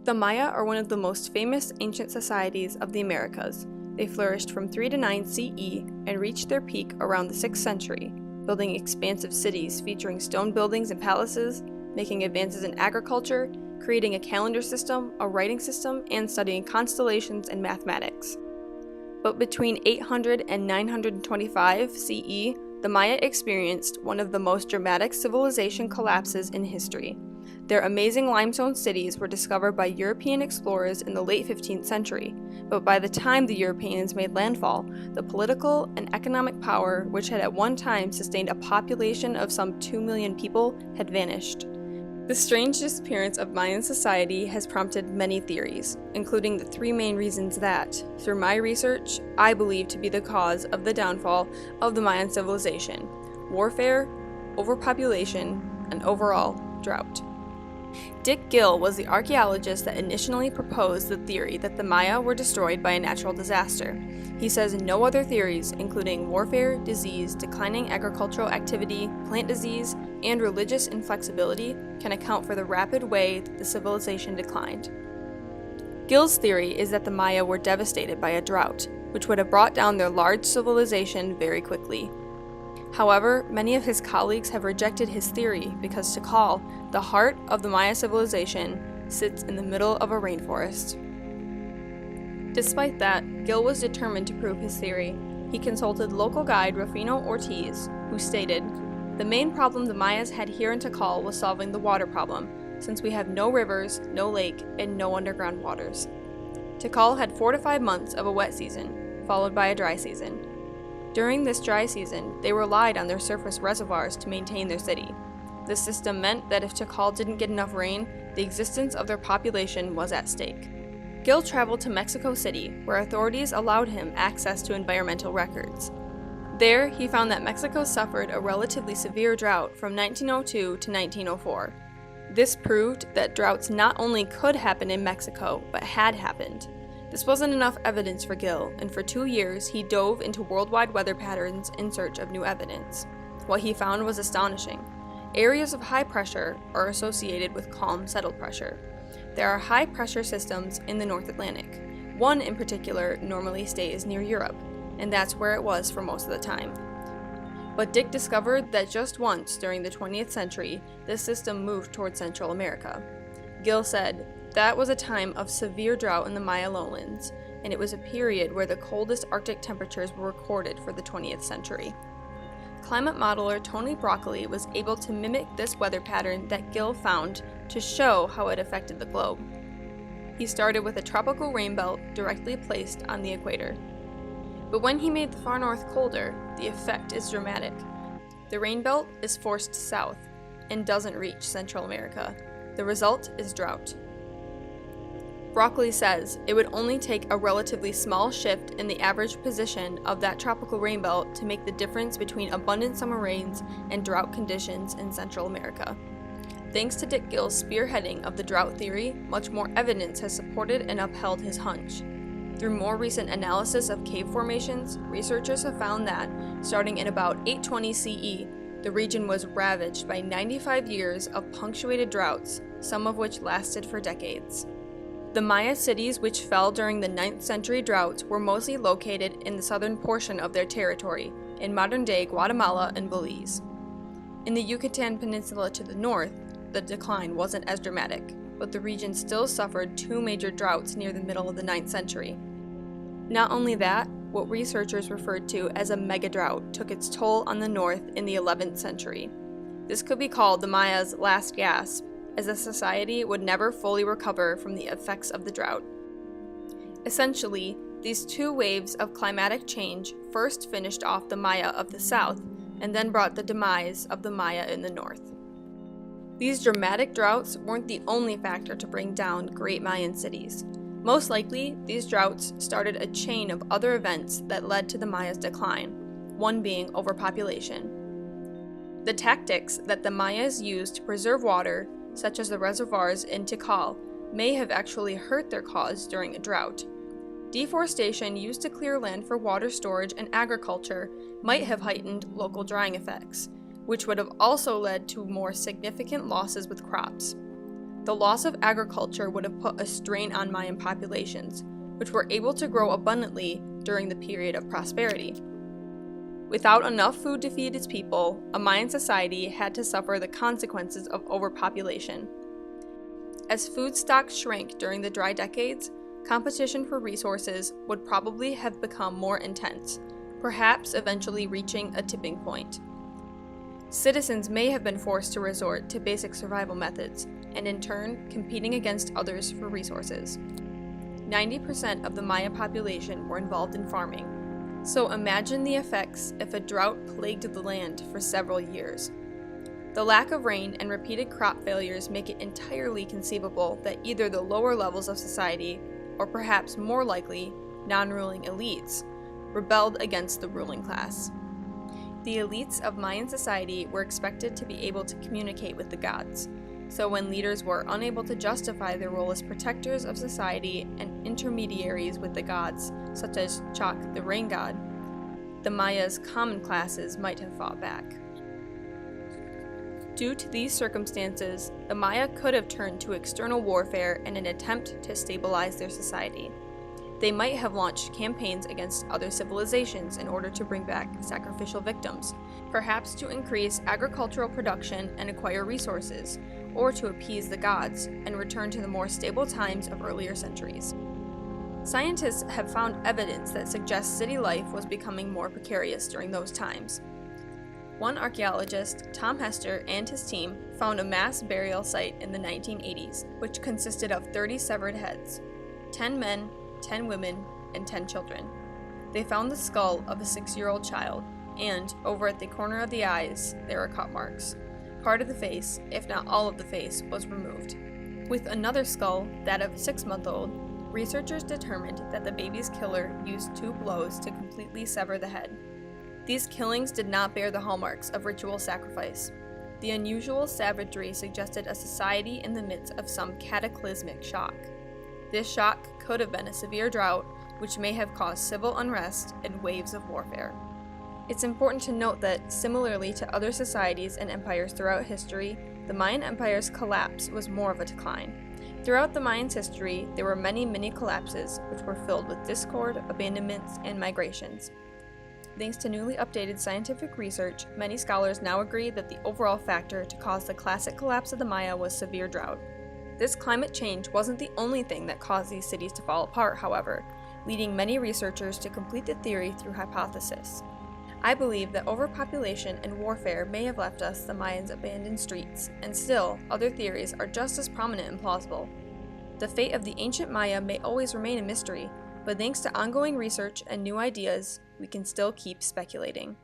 The Maya are one of the most famous ancient societies of the Americas. They flourished from 3 to 9 CE and reached their peak around the 6th century, building expansive cities featuring stone buildings and palaces, making advances in agriculture, creating a calendar system, a writing system, and studying constellations and mathematics. But between 800 and 925 CE, the Maya experienced one of the most dramatic civilization collapses in history. Their amazing limestone cities were discovered by European explorers in the late 15th century, but by the time the Europeans made landfall, the political and economic power, which had at one time sustained a population of some 2 million people, had vanished. The strange disappearance of Mayan society has prompted many theories, including the 3 main reasons that, through my research, I believe to be the cause of the downfall of the Mayan civilization: warfare, overpopulation, and overall drought. Dick Gill was the archaeologist that initially proposed the theory that the Maya were destroyed by a natural disaster. He says no other theories, including warfare, disease, declining agricultural activity, plant disease, and religious inflexibility, can account for the rapid way that the civilization declined. Gill's theory is that the Maya were devastated by a drought, which would have brought down their large civilization very quickly. However, many of his colleagues have rejected his theory because Tikal, the heart of the Maya civilization, sits in the middle of a rainforest. Despite that, Gill was determined to prove his theory. He consulted local guide Rufino Ortiz, who stated, "The main problem the Mayas had here in Tikal was solving the water problem, since we have no rivers, no lake, and no underground waters." Tikal had 4 to 5 months of a wet season, followed by a dry season. During this dry season, they relied on their surface reservoirs to maintain their city. This system meant that if Tikal didn't get enough rain, the existence of their population was at stake. Gill traveled to Mexico City, where authorities allowed him access to environmental records. There, he found that Mexico suffered a relatively severe drought from 1902 to 1904. This proved that droughts not only could happen in Mexico, but had happened. This wasn't enough evidence for Gill, and for 2 years he dove into worldwide weather patterns in search of new evidence. What he found was astonishing. Areas of high pressure are associated with calm, settled pressure. There are high pressure systems in the North Atlantic. One in particular normally stays near Europe, and that's where it was for most of the time. But Dick discovered that just once during the 20th century, this system moved toward Central America. Gill said, "That was a time of severe drought in the Maya lowlands, and it was a period where the coldest Arctic temperatures were recorded for the 20th century." Climate modeler Tony Broccoli was able to mimic this weather pattern that Gill found to show how it affected the globe. He started with a tropical rain belt directly placed on the equator. But when he made the far north colder, the effect is dramatic. The rain belt is forced south and doesn't reach Central America. The result is drought. Broccoli says it would only take a relatively small shift in the average position of that tropical rain belt to make the difference between abundant summer rains and drought conditions in Central America. Thanks to Dick Gill's spearheading of the drought theory, much more evidence has supported and upheld his hunch. Through more recent analysis of cave formations, researchers have found that, starting in about 820 CE, the region was ravaged by 95 years of punctuated droughts, some of which lasted for decades. The Maya cities which fell during the 9th century droughts were mostly located in the southern portion of their territory, in modern-day Guatemala and Belize. In the Yucatan Peninsula to the north, the decline wasn't as dramatic, but the region still suffered 2 major droughts near the middle of the 9th century. Not only that, what researchers referred to as a mega-drought took its toll on the north in the 11th century. This could be called the Maya's last gasp, as the society would never fully recover from the effects of the drought. Essentially, these 2 waves of climatic change first finished off the Maya of the south, and then brought the demise of the Maya in the north. These dramatic droughts weren't the only factor to bring down great Mayan cities. Most likely, these droughts started a chain of other events that led to the Maya's decline, one being overpopulation. The tactics that the Mayas used to preserve water, such as the reservoirs in Tikal, may have actually hurt their cause during a drought. Deforestation used to clear land for water storage and agriculture might have heightened local drying effects, which would have also led to more significant losses with crops. The loss of agriculture would have put a strain on Mayan populations, which were able to grow abundantly during the period of prosperity. Without enough food to feed its people, a Mayan society had to suffer the consequences of overpopulation. As food stocks shrank during the dry decades, competition for resources would probably have become more intense, perhaps eventually reaching a tipping point. Citizens may have been forced to resort to basic survival methods, and in turn, competing against others for resources. 90% of the Maya population were involved in farming, so imagine the effects if a drought plagued the land for several years. The lack of rain and repeated crop failures make it entirely conceivable that either the lower levels of society, or perhaps more likely, non-ruling elites, rebelled against the ruling class. The elites of Mayan society were expected to be able to communicate with the gods, so when leaders were unable to justify their role as protectors of society and intermediaries with the gods, such as Chak, the rain god, the Maya's common classes might have fought back. Due to these circumstances, the Maya could have turned to external warfare in an attempt to stabilize their society. They might have launched campaigns against other civilizations in order to bring back sacrificial victims, perhaps to increase agricultural production and acquire resources, or to appease the gods and return to the more stable times of earlier centuries. Scientists have found evidence that suggests city life was becoming more precarious during those times. One archaeologist, Tom Hester, and his team found a mass burial site in the 1980s, which consisted of 30 severed heads, 10 men, 10 women, and 10 children. They found the skull of a 6-year-old child, and over at the corner of the eyes, there are cut marks. Part of the face, if not all of the face, was removed. With another skull, that of a 6-month-old, researchers determined that the baby's killer used 2 blows to completely sever the head. These killings did not bear the hallmarks of ritual sacrifice. The unusual savagery suggested a society in the midst of some cataclysmic shock. This shock could have been a severe drought, which may have caused civil unrest and waves of warfare. It's important to note that, similarly to other societies and empires throughout history, the Mayan Empire's collapse was more of a decline. Throughout the Mayans' history, there were many mini-collapses which were filled with discord, abandonments, and migrations. Thanks to newly updated scientific research, many scholars now agree that the overall factor to cause the classic collapse of the Maya was severe drought. This climate change wasn't the only thing that caused these cities to fall apart, however, leading many researchers to complete the theory through hypothesis. I believe that overpopulation and warfare may have left us the Mayans' abandoned streets, and still, other theories are just as prominent and plausible. The fate of the ancient Maya may always remain a mystery, but thanks to ongoing research and new ideas, we can still keep speculating.